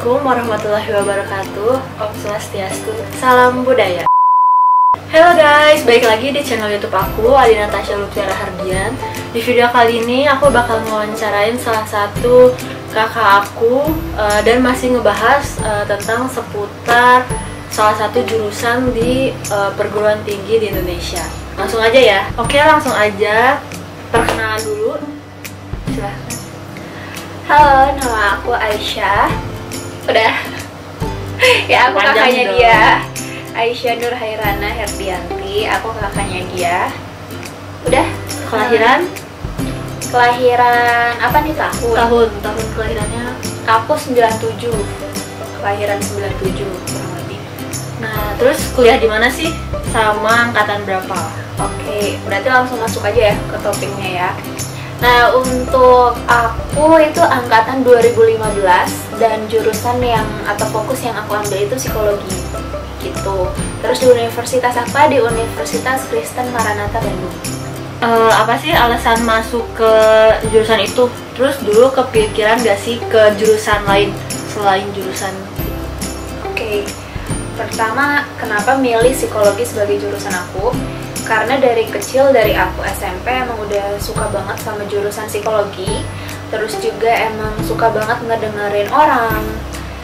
Assalamualaikum warahmatullahi wabarakatuh. Om Swastiastu, salam budaya. Halo guys, balik lagi di channel YouTube aku, Adi Natasha Lutfiara Hardian. Di video kali ini aku bakal ngewawancarain salah satu kakak aku dan masih ngebahas tentang seputar salah satu jurusan di perguruan tinggi di Indonesia. Langsung aja ya. Oke, langsung aja. Perkenalan dulu. Silahkan. Halo, nama aku Aisyah. Udah. Ya, aku Panjang kakaknya dong. dia. Aisyah Nur Hairana Herdianti. Aku kakaknya dia. Udah. Kelahiran? Kelahiran apa nih tahun? Tahun kelahirannya. Aku 97. Kelahiran 97 kurang lebih. Nah, terus kuliah di mana sih? Sama angkatan berapa? Oke, berarti langsung masuk aja ya ke topiknya ya. Nah, untuk aku itu angkatan 2015 dan jurusan yang atau fokus yang aku ambil itu psikologi gitu. Terus di universitas apa? Di Universitas Kristen Maranatha Bandung. Apa sih alasan masuk ke jurusan itu? Terus dulu kepikiran gak sih ke jurusan lain selain jurusan? Oke, pertama kenapa milih psikologi sebagai jurusan aku? Karena dari kecil, dari aku SMP emang udah suka banget sama jurusan psikologi. Terus juga emang suka banget ngedengerin orang,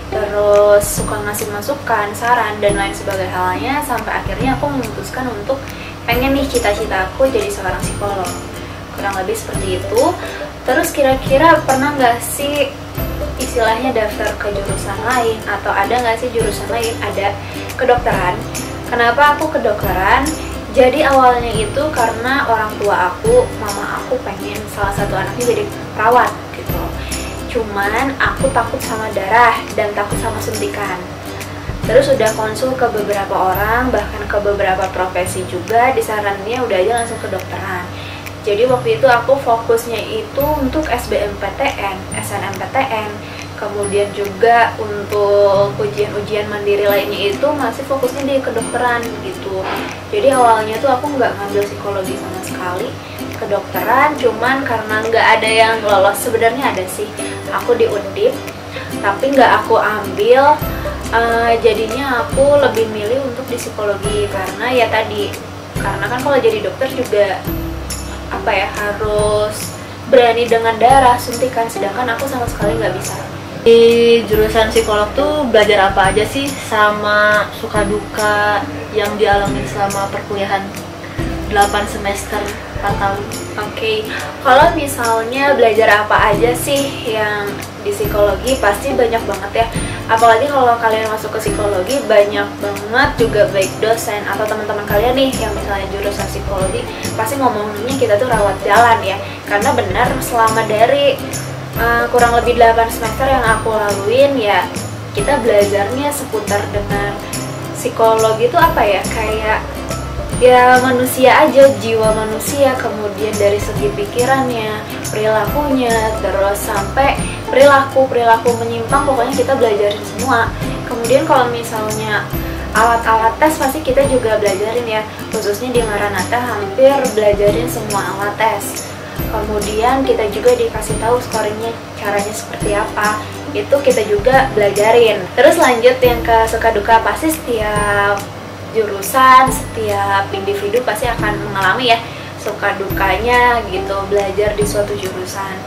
terus suka ngasih masukan, saran, dan lain sebagainya halnya. Sampai akhirnya aku memutuskan untuk pengen nih cita-cita aku jadi seorang psikolog. Kurang lebih seperti itu. Terus kira-kira pernah nggak sih istilahnya daftar ke jurusan lain? Atau ada nggak sih jurusan lain? Ada, kedokteran. Kenapa aku kedokteran? Jadi awalnya itu karena orang tua aku, mama aku pengen salah satu anaknya jadi perawat gitu. Cuman aku takut sama darah dan takut sama suntikan. Terus udah konsul ke beberapa orang, bahkan ke beberapa profesi juga, disarannya udah aja langsung ke kedokteran. Jadi waktu itu aku fokusnya itu untuk SBMPTN, SNMPTN, kemudian juga untuk ujian-ujian mandiri lainnya itu masih fokusnya di kedokteran gitu. Jadi awalnya tuh aku nggak ngambil psikologi sama sekali, kedokteran, cuman karena nggak ada yang lolos. Sebenarnya ada sih, aku di Undip, tapi nggak aku ambil. Jadinya aku lebih milih untuk di psikologi karena ya tadi, karena kan kalau jadi dokter juga apa ya, harus berani dengan darah, suntikan, sedangkan aku sama sekali nggak bisa. Di jurusan psikolog tuh belajar apa aja sih, sama suka duka yang dialami selama perkuliahan 8 semester 4 tahun? Oke, kalau misalnya belajar apa aja sih yang di psikologi pasti banyak banget ya. Apalagi kalau kalian masuk ke psikologi, banyak banget juga baik dosen atau teman-teman kalian nih yang misalnya jurusan psikologi pasti ngomongnya kita tuh rawat jalan ya. Karena benar selama dari kurang lebih 8 semester yang aku laluin ya, kita belajarnya seputar dengan psikologi itu apa ya, kayak ya manusia aja, jiwa manusia, kemudian dari segi pikirannya, perilakunya, terus sampai perilaku menyimpang, pokoknya kita belajarin semua. Kemudian kalau misalnya alat-alat tes pasti kita juga belajarin ya, khususnya di Maranatha hampir belajarin semua alat tes. Kemudian kita juga dikasih tahu scoringnya caranya seperti apa, itu kita juga belajarin. Terus lanjut yang ke suka duka, pasti setiap jurusan, setiap individu pasti akan mengalami ya suka dukanya gitu belajar di suatu jurusan.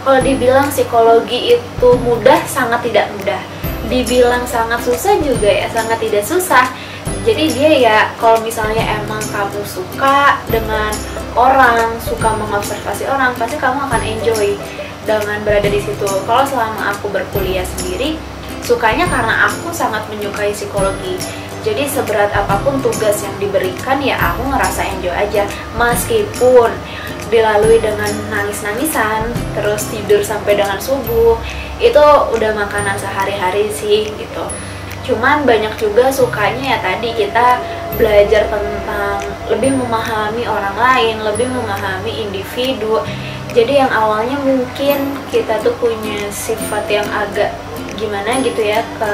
Kalau dibilang psikologi itu mudah, sangat tidak mudah. Dibilang sangat susah juga ya sangat tidak susah. Jadi dia ya kalau misalnya emang kamu suka dengan orang, suka mengobservasi orang, pasti kamu akan enjoy dengan berada di situ. Kalau selama aku berkuliah sendiri, sukanya karena aku sangat menyukai psikologi. Jadi seberat apapun tugas yang diberikan ya aku ngerasa enjoy aja. Meskipun dilalui dengan nangis-nangisan, terus tidur sampai dengan subuh, itu udah makanan sehari-hari sih gitu. Cuman banyak juga sukanya ya tadi kita belajar tentang lebih memahami orang lain, lebih memahami individu. Jadi yang awalnya mungkin kita tuh punya sifat yang agak gimana gitu ya ke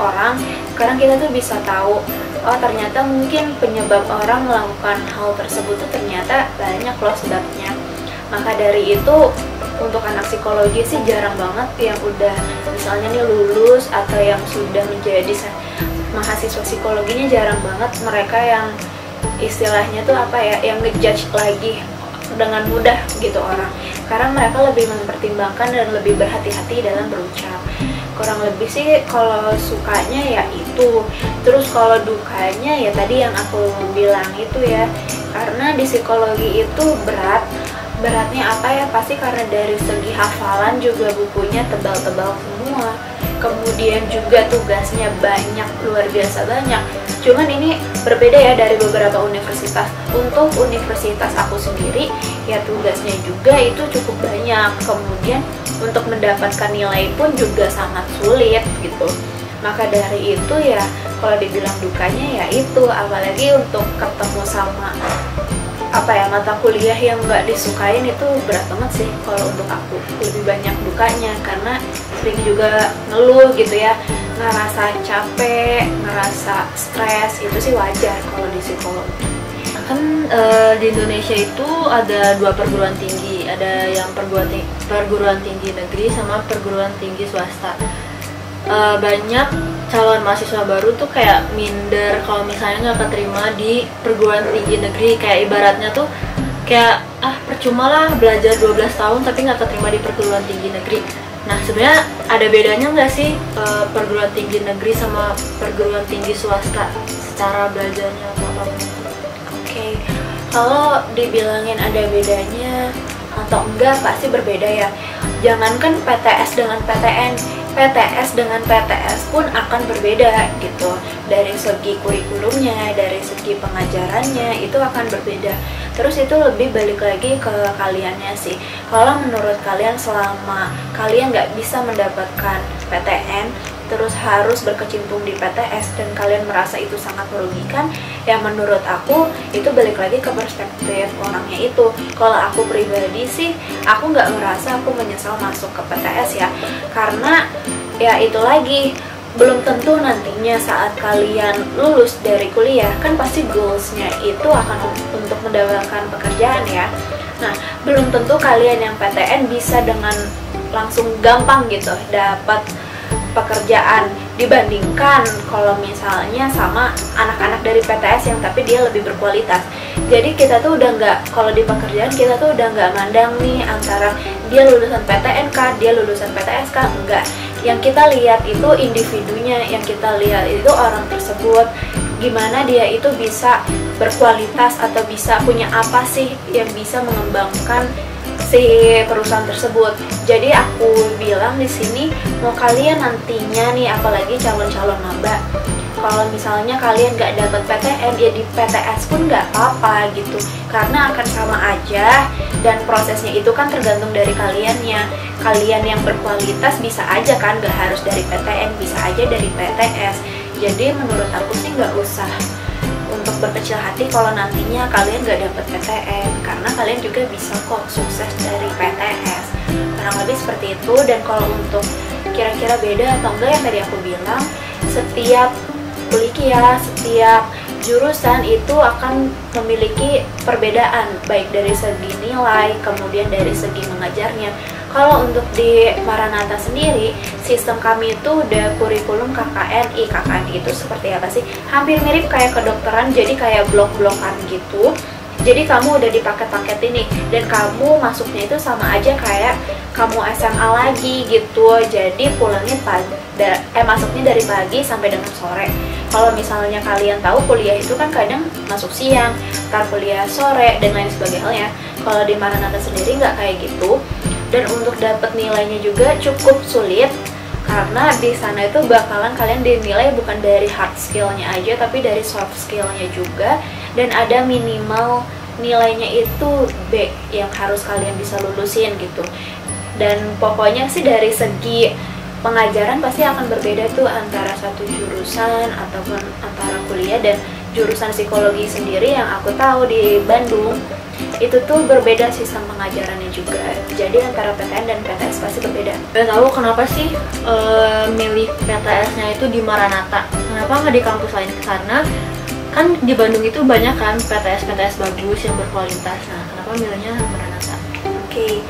orang, sekarang kita tuh bisa tahu, oh ternyata mungkin penyebab orang melakukan hal tersebut tuh ternyata banyak loh sebabnya. Maka dari itu untuk anak psikologi sih jarang banget yang udah misalnya nih lulus atau yang sudah menjadi mahasiswa psikologinya, jarang banget mereka yang istilahnya tuh apa ya, yang ngejudge lagi dengan mudah gitu orang, karena mereka lebih mempertimbangkan dan lebih berhati-hati dalam berucap. Kurang lebih sih kalau sukanya ya itu. Terus kalau dukanya ya tadi yang aku bilang itu ya, karena di psikologi itu beratnya apa ya, pasti karena dari segi hafalan juga bukunya tebal-tebal semua, kemudian juga tugasnya banyak, luar biasa banyak. Cuman ini berbeda ya dari beberapa universitas. Untuk universitas aku sendiri ya tugasnya juga itu cukup banyak, kemudian untuk mendapatkan nilai pun juga sangat sulit gitu. Maka dari itu ya kalau dibilang dukanya ya itu, apalagi untuk ketemu sama apa ya, mata kuliah yang nggak disukain itu berat banget sih. Kalau untuk aku lebih banyak dukanya, karena sering juga ngeluh gitu ya, ngerasa capek, ngerasa stres, itu sih wajar kalau di psikologi. Kan di Indonesia itu ada 2 perguruan tinggi, ada yang perguruan tinggi negeri sama perguruan tinggi swasta. Banyak calon mahasiswa baru tuh kayak minder kalau misalnya nggak keterima di perguruan tinggi negeri, kayak ibaratnya tuh kayak percuma lah belajar 12 tahun tapi nggak keterima di perguruan tinggi negeri. Nah sebenarnya ada bedanya nggak sih perguruan tinggi negeri sama perguruan tinggi swasta secara belajarnya atau apa? Oke, kalau dibilangin ada bedanya atau enggak pasti berbeda ya. Jangankan PTS dengan PTN, PTS dengan PTS pun akan berbeda gitu. Dari segi kurikulumnya, dari segi pengajarannya itu akan berbeda. Terus itu lebih balik lagi ke kaliannya sih. Kalau menurut kalian selama kalian nggak bisa mendapatkan PTN, terus harus berkecimpung di PTS dan kalian merasa itu sangat merugikan, ya menurut aku itu balik lagi ke perspektif orangnya itu. Kalau aku pribadi sih, aku nggak merasa aku menyesal masuk ke PTS ya, karena ya itu lagi, belum tentu nantinya saat kalian lulus dari kuliah, kan pasti goalsnya itu akan untuk mendapatkan pekerjaan ya. Nah, belum tentu kalian yang PTN bisa dengan langsung gampang gitu dapat pekerjaan dibandingkan kalau misalnya sama anak-anak dari PTS yang tapi dia lebih berkualitas. Jadi kita tuh udah nggak, kalau di pekerjaan kita tuh udah nggak mandang nih antara dia lulusan PTN kah, dia lulusan PTS kah, enggak. Yang kita lihat itu individunya, yang kita lihat itu orang tersebut, gimana dia itu bisa berkualitas atau bisa punya apa sih yang bisa mengembangkan si perusahaan tersebut. Jadi aku bilang di sini, mau kalian nantinya nih, apalagi calon-calon maba, kalau misalnya kalian nggak dapat PTN, ya di PTS pun nggak apa-apa gitu, karena akan sama aja dan prosesnya itu kan tergantung dari kaliannya. Kalian yang berkualitas bisa aja kan, nggak harus dari PTN, bisa aja dari PTS. Jadi menurut aku sih nggak usah untuk berkecil hati kalau nantinya kalian gak dapet PTN, karena kalian juga bisa kok sukses dari PTS. Kurang lebih seperti itu. Dan kalau untuk kira-kira beda atau enggak yang tadi aku bilang, setiap kuliah, setiap jurusan itu akan memiliki perbedaan, baik dari segi nilai, kemudian dari segi mengajarnya. Kalau untuk di Maranatha sendiri, sistem kami itu udah kurikulum KKNI. KKNI itu seperti apa sih? Hampir mirip kayak kedokteran, jadi kayak blok-blokan gitu. Jadi kamu udah dipaket-paket ini, dan kamu masuknya itu sama aja kayak kamu SMA lagi gitu. Jadi pulangnya masuknya dari pagi sampai dengan sore. Kalau misalnya kalian tahu kuliah itu kan kadang masuk siang, ntar kuliah sore, dan lain sebagainya. Kalau di Maranatha sendiri nggak kayak gitu. Dan untuk dapat nilainya juga cukup sulit, karena di sana itu bakalan kalian dinilai bukan dari hard skill-nya aja, tapi dari soft skill-nya juga. Dan ada minimal nilainya itu B yang harus kalian bisa lulusin gitu. Dan pokoknya sih dari segi pengajaran pasti akan berbeda tuh antara satu jurusan ataupun antara kuliah. Dan jurusan psikologi sendiri yang aku tahu di Bandung itu tuh berbeda sistem pengajarannya juga. Jadi antara PTN dan PTS pasti berbeda. Tahu kenapa sih milih PTS-nya itu di Maranatha? Kenapa nggak di kampus lain? Karena kan di Bandung itu banyak kan PTS bagus yang berkualitas. Nah, kenapa milihnya Maranatha? Oke,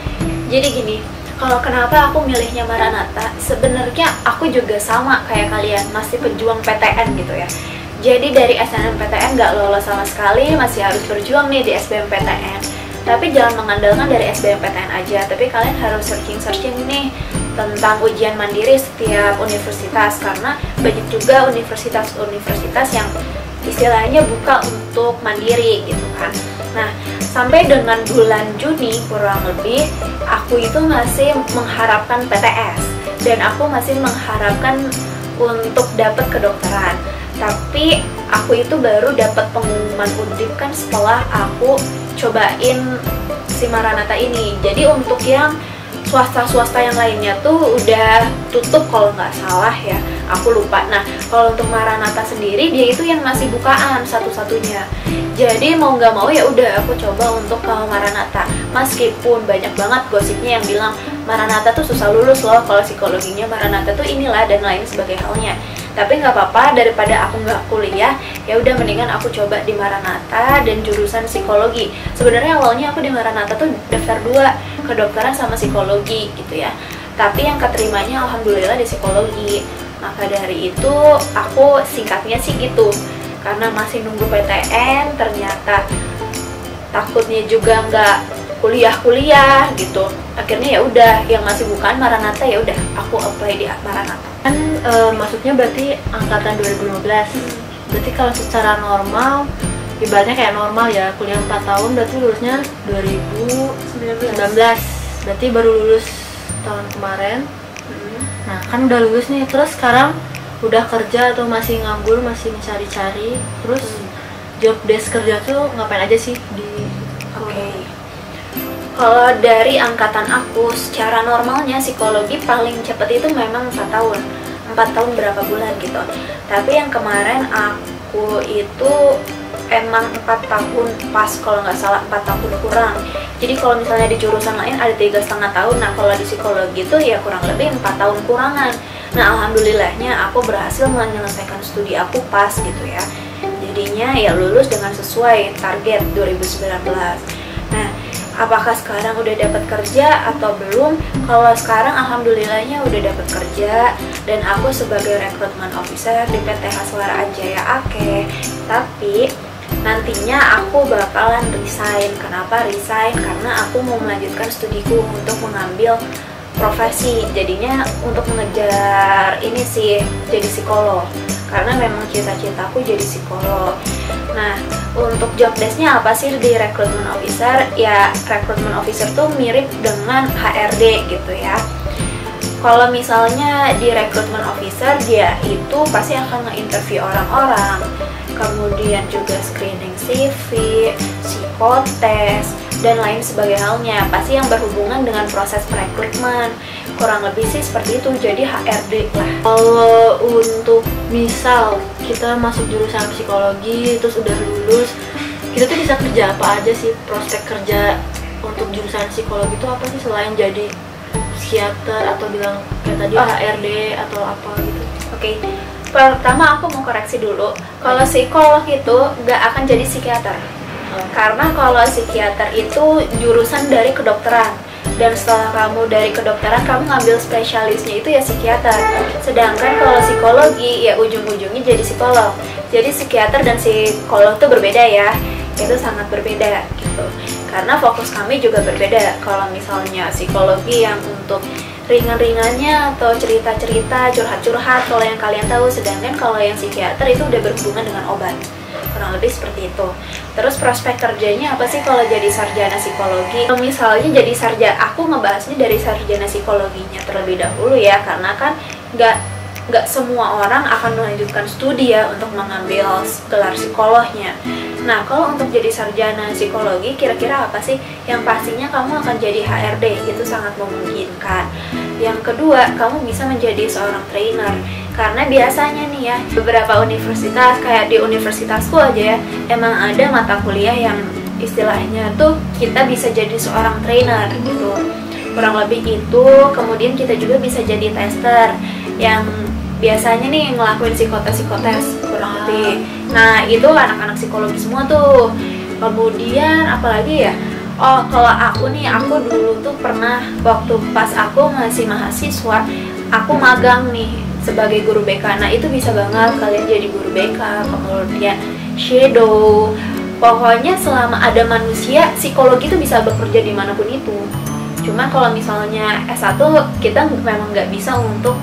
Jadi gini, kalau kenapa aku milihnya Maranatha, sebenarnya aku juga sama kayak kalian, masih pejuang PTN gitu ya. Jadi dari SNMPTN nggak lolos sama sekali, masih harus berjuang nih di SBMPTN. Tapi jangan mengandalkan dari SBMPTN aja, tapi kalian harus searching nih tentang ujian mandiri setiap universitas, karena banyak juga universitas-universitas yang istilahnya buka untuk mandiri gitu kan. Nah, sampai dengan bulan Juni kurang lebih, aku itu masih mengharapkan PTS dan aku masih mengharapkan untuk dapat kedokteran. Tapi aku itu baru dapat pengumuman Undip kan setelah aku cobain si Maranatha ini. Jadi untuk yang swasta-swasta yang lainnya tuh udah tutup kalau nggak salah ya, aku lupa. Nah, kalau untuk Maranatha sendiri dia itu yang masih bukaan satu-satunya. Jadi mau nggak mau ya udah aku coba untuk ke Maranatha. Meskipun banyak banget gosipnya yang bilang Maranatha tuh susah lulus loh, kalau psikologinya Maranatha tuh inilah dan lain sebagai halnya. Tapi nggak apa-apa, daripada aku nggak kuliah, ya udah mendingan aku coba di Maranatha dan jurusan psikologi. Sebenarnya awalnya aku di Maranatha tuh daftar 2, kedokteran sama psikologi gitu ya. Tapi yang keterimanya alhamdulillah di psikologi. Maka dari itu aku singkatnya sih gitu. Karena masih nunggu PTN, ternyata takutnya juga nggak kuliah gitu. Akhirnya ya udah, yang masih bukan Maranatha ya udah aku apply di Maranatha. Kan maksudnya berarti angkatan 2015. Berarti kalau secara normal, ibaratnya kayak normal ya, kuliah 4 tahun berarti lulusnya 2019. Berarti baru lulus tahun kemarin. Nah, kan udah lulus nih, terus sekarang udah kerja atau masih nganggur, masih mencari-cari. Terus job desk kerja tuh ngapain aja sih di Kalau dari angkatan aku, secara normalnya psikologi paling cepet itu memang 4 tahun 4 tahun berapa bulan gitu. Tapi yang kemarin aku itu emang 4 tahun pas, kalau nggak salah 4 tahun kurang. Jadi kalau misalnya di jurusan lain ada 3,5 tahun, nah kalau di psikologi itu ya kurang lebih 4 tahun kurangan. Nah alhamdulillahnya aku berhasil menyelesaikan studi aku pas gitu ya. Jadinya ya lulus dengan sesuai target 2019. Nah, apakah sekarang udah dapat kerja atau belum? Kalau sekarang alhamdulillahnya udah dapat kerja dan aku sebagai recruitment officer di PT Haswara Ajaya Ake. Tapi nantinya aku bakalan resign. Kenapa resign? Karena aku mau melanjutkan studiku untuk mengambil profesi. Jadinya untuk mengejar ini sih, jadi psikolog. Karena memang cita-citaku jadi psikolog. Nah, untuk job desk-nya apa sih di recruitment officer? Ya, recruitment officer tuh mirip dengan HRD gitu ya. Kalau misalnya di recruitment officer, dia itu pasti akan nge-interview orang-orang, kemudian juga screening CV, psikotes, dan lain sebagai halnya. Pasti yang berhubungan dengan proses rekrutmen. Kurang lebih sih seperti itu, jadi HRD lah. Kalau untuk misal kita masuk jurusan psikologi, terus udah lulus, kita tuh bisa kerja apa aja sih? Prospek kerja untuk jurusan psikologi itu apa sih selain jadi psikiater atau bilang kayak tadi HRD atau apa gitu? Oke. Pertama aku mau koreksi dulu. Kalau psikolog itu nggak akan jadi psikiater. Karena kalau psikiater itu jurusan dari kedokteran. Dan setelah kamu dari kedokteran, kamu ngambil spesialisnya itu ya psikiater. Sedangkan kalau psikologi ya ujung-ujungnya jadi psikolog. Jadi psikiater dan psikolog itu berbeda ya. Itu sangat berbeda gitu. Karena fokus kami juga berbeda. Kalau misalnya psikologi yang untuk ringan-ringannya atau cerita-cerita, curhat-curhat kalau yang kalian tahu. Sedangkan kalau yang psikiater itu udah berhubungan dengan obat. Kurang lebih seperti itu. Terus prospek kerjanya apa sih kalau jadi sarjana psikologi? Misalnya jadi sarjana, aku ngebahasnya dari sarjana psikologinya terlebih dahulu ya, karena kan nggak semua orang akan melanjutkan studi ya untuk mengambil gelar psikolognya. Nah, kalau untuk jadi sarjana psikologi, kira-kira apa sih? Yang pastinya kamu akan jadi HRD, itu sangat memungkinkan. Yang kedua, kamu bisa menjadi seorang trainer. Karena biasanya nih ya, beberapa universitas, kayak di universitasku aja ya, emang ada mata kuliah yang istilahnya tuh kita bisa jadi seorang trainer gitu. Kurang lebih itu. Kemudian kita juga bisa jadi tester yang biasanya nih ngelakuin psikotes kurang lebih. Nah, itu anak-anak psikologi semua tuh. Kemudian apalagi ya, Oh, kalau aku nih, aku dulu tuh pernah waktu pas aku masih mahasiswa, aku magang nih sebagai guru BK. Nah, itu bisa banget kalian jadi guru BK, kemudian shadow. Pokoknya selama ada manusia, psikologi itu bisa bekerja dimanapun itu. Cuma kalau misalnya S1, kita memang nggak bisa untuk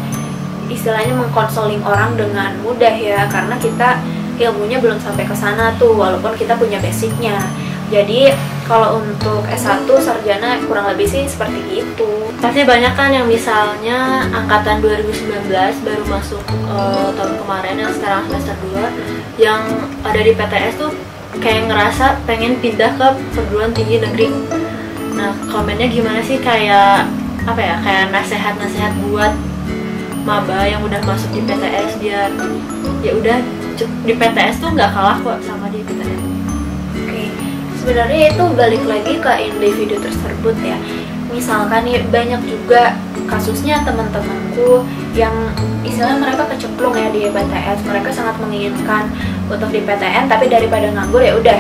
istilahnya mengkonseling orang dengan mudah ya, karena kita ilmunya belum sampai ke sana tuh, walaupun kita punya basicnya. Jadi kalau untuk S1 sarjana kurang lebih sih seperti itu. Pasti banyak kan yang misalnya angkatan 2019 baru masuk tahun kemarin yang sekarang semester 2 yang ada di PTS tuh kayak ngerasa pengen pindah ke perguruan tinggi negeri. Nah, komennya gimana sih, kayak apa ya, kayak nasihat-nasihat buat maba yang udah masuk di PTS biar ya udah di PTS tuh nggak kalah kok sama di PTN. Oke, sebenarnya itu balik lagi ke individu tersebut ya. Misalkan nih banyak juga kasusnya teman-temanku yang istilahnya mereka kecemplung ya di PTS, mereka sangat menginginkan untuk di PTN, tapi daripada nganggur ya udah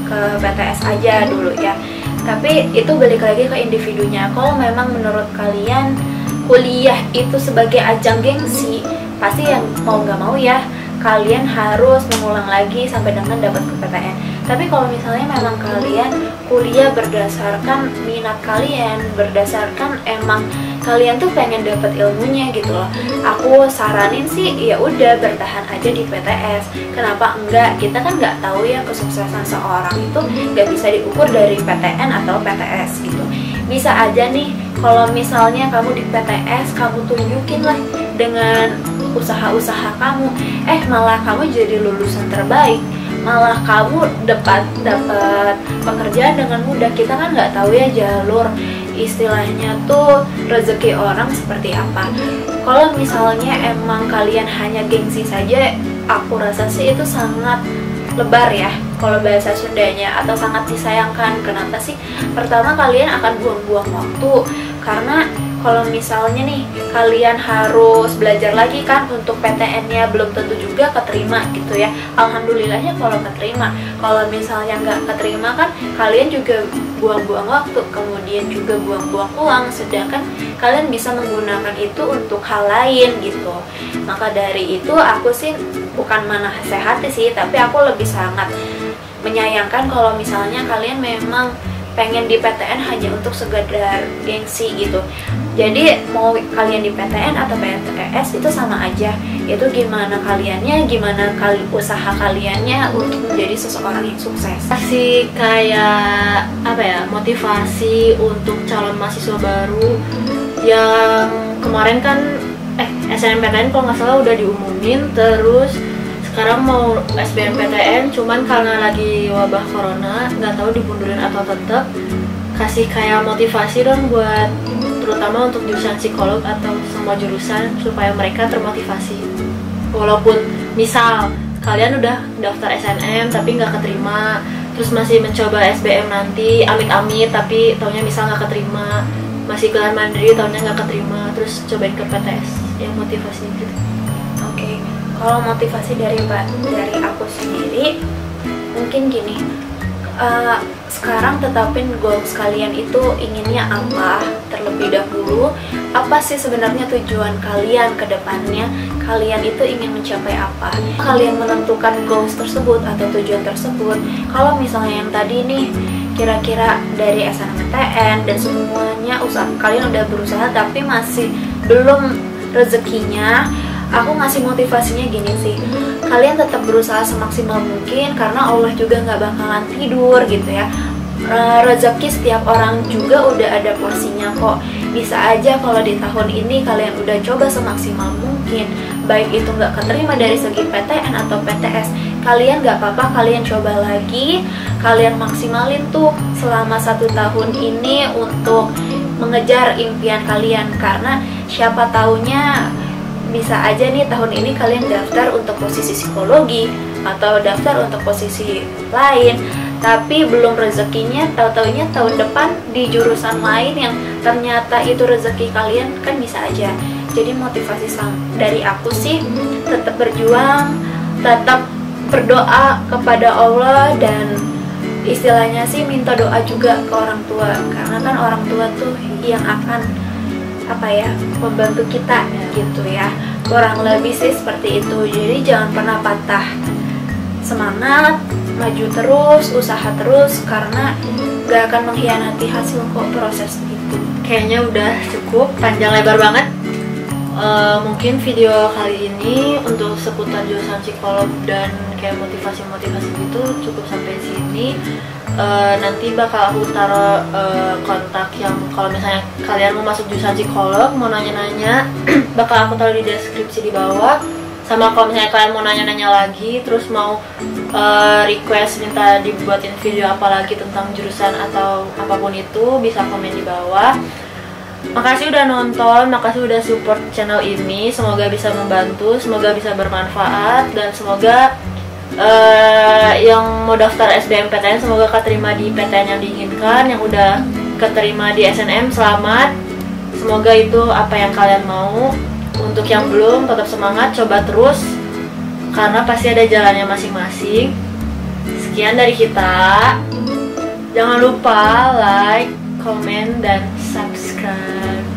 ke PTS aja dulu ya. Tapi itu balik lagi ke individunya. Kalau memang menurut kalian kuliah itu sebagai ajang gengsi, pasti yang mau nggak mau ya kalian harus mengulang lagi sampai dengan dapat ke PTN. Tapi kalau misalnya memang kalian kuliah berdasarkan minat kalian, berdasarkan emang kalian tuh pengen dapat ilmunya gitu loh, aku saranin sih ya udah bertahan aja di PTS. Kenapa enggak? Kita kan nggak tahu ya kesuksesan seorang itu nggak bisa diukur dari PTN atau PTS gitu. Bisa aja nih kalau misalnya kamu di PTS, kamu tunjukin lah dengan usaha-usaha kamu, malah kamu jadi lulusan terbaik, malah kamu dapat pekerjaan dengan mudah. Kita kan nggak tahu ya jalur istilahnya tuh rezeki orang seperti apa. Kalau misalnya emang kalian hanya gengsi saja, aku rasa sih itu sangat lebar ya kalau bahasa Sundanya, atau sangat disayangkan. Kenapa sih? Pertama, kalian akan buang-buang waktu, karena kalau misalnya nih kalian harus belajar lagi kan untuk PTN-nya, belum tentu juga keterima gitu ya. Alhamdulillahnya kalau keterima. Kalau misalnya nggak keterima kan kalian juga buang-buang waktu, kemudian juga buang-buang uang, sedangkan kalian bisa menggunakan itu untuk hal lain gitu. Maka dari itu aku sih bukan menasehati sih, tapi aku lebih sangat menyayangkan kalau misalnya kalian memang pengen di PTN hanya untuk sekedar gengsi gitu. Jadi mau kalian di PTN atau PTS itu sama aja. Itu gimana kaliannya, gimana usaha kaliannya untuk menjadi seseorang yang sukses. Kasih kayak apa ya, motivasi untuk calon mahasiswa baru yang kemarin kan SNMPTN kalau nggak salah udah diumumin, terus sekarang mau SBMPTN, cuman karena lagi wabah corona nggak tahu dimundurin atau tetap. Kasih kayak motivasi dong buat terutama untuk jurusan psikolog atau semua jurusan supaya mereka termotivasi. Walaupun misal kalian udah daftar SNM tapi nggak keterima, terus masih mencoba SBM nanti, amit-amit tapi taunya misal nggak keterima, masih kelar mandiri taunya nggak keterima, terus cobain ke PTS yang motivasi gitu. Oke. Kalau motivasi dari aku sendiri mungkin gini, sekarang tetapin goals kalian itu inginnya apa terlebih dahulu. Apa sih sebenarnya tujuan kalian ke depannya, kalian itu ingin mencapai apa. Kalian menentukan goals tersebut atau tujuan tersebut. Kalau misalnya yang tadi nih kira-kira dari SNMPTN dan semuanya usaha kalian udah berusaha tapi masih belum rezekinya, aku ngasih motivasinya gini sih, kalian tetap berusaha semaksimal mungkin karena Allah juga nggak bakalan tidur gitu ya. Rezeki setiap orang juga udah ada porsinya kok. Bisa aja kalau di tahun ini kalian udah coba semaksimal mungkin, baik itu nggak keterima dari segi PTN atau PTS, kalian nggak apa-apa, kalian coba lagi, kalian maksimalin tuh selama 1 tahun ini untuk mengejar impian kalian. Karena siapa taunya bisa aja nih tahun ini kalian daftar untuk posisi psikologi atau daftar untuk posisi lain, tapi belum rezekinya, tahu-taunya tahun depan di jurusan lain yang ternyata itu rezeki kalian, kan bisa aja. Jadi motivasi dari aku sih tetap berjuang, tetap berdoa kepada Allah, dan istilahnya sih minta doa juga ke orang tua, karena kan orang tua tuh yang akan membantu kita gitu ya, kurang lebih sih seperti itu. Jadi jangan pernah patah semangat, maju terus, usaha terus, karena gak akan mengkhianati hasil kok proses itu. Kayaknya udah cukup panjang lebar banget. Mungkin video kali ini untuk seputar jurusan psikolog dan kayak motivasi-motivasi gitu cukup sampai sini. Nanti bakal aku taruh kontak yang kalau misalnya kalian mau masuk jurusan psikolog, mau nanya-nanya, bakal aku taruh di deskripsi di bawah. Sama kalau misalnya kalian mau nanya-nanya lagi, terus mau request minta dibuatin video apa lagi tentang jurusan atau apapun itu, bisa komen di bawah. Makasih udah nonton, makasih udah support channel ini. Semoga bisa membantu, semoga bisa bermanfaat, dan semoga yang mau daftar SBMPTN semoga keterima di PTN yang diinginkan. Yang udah keterima di SNM, selamat. Semoga itu apa yang kalian mau. Untuk yang belum, tetap semangat, coba terus, karena pasti ada jalannya masing-masing. Sekian dari kita. Jangan lupa like, komen, dan subscribe.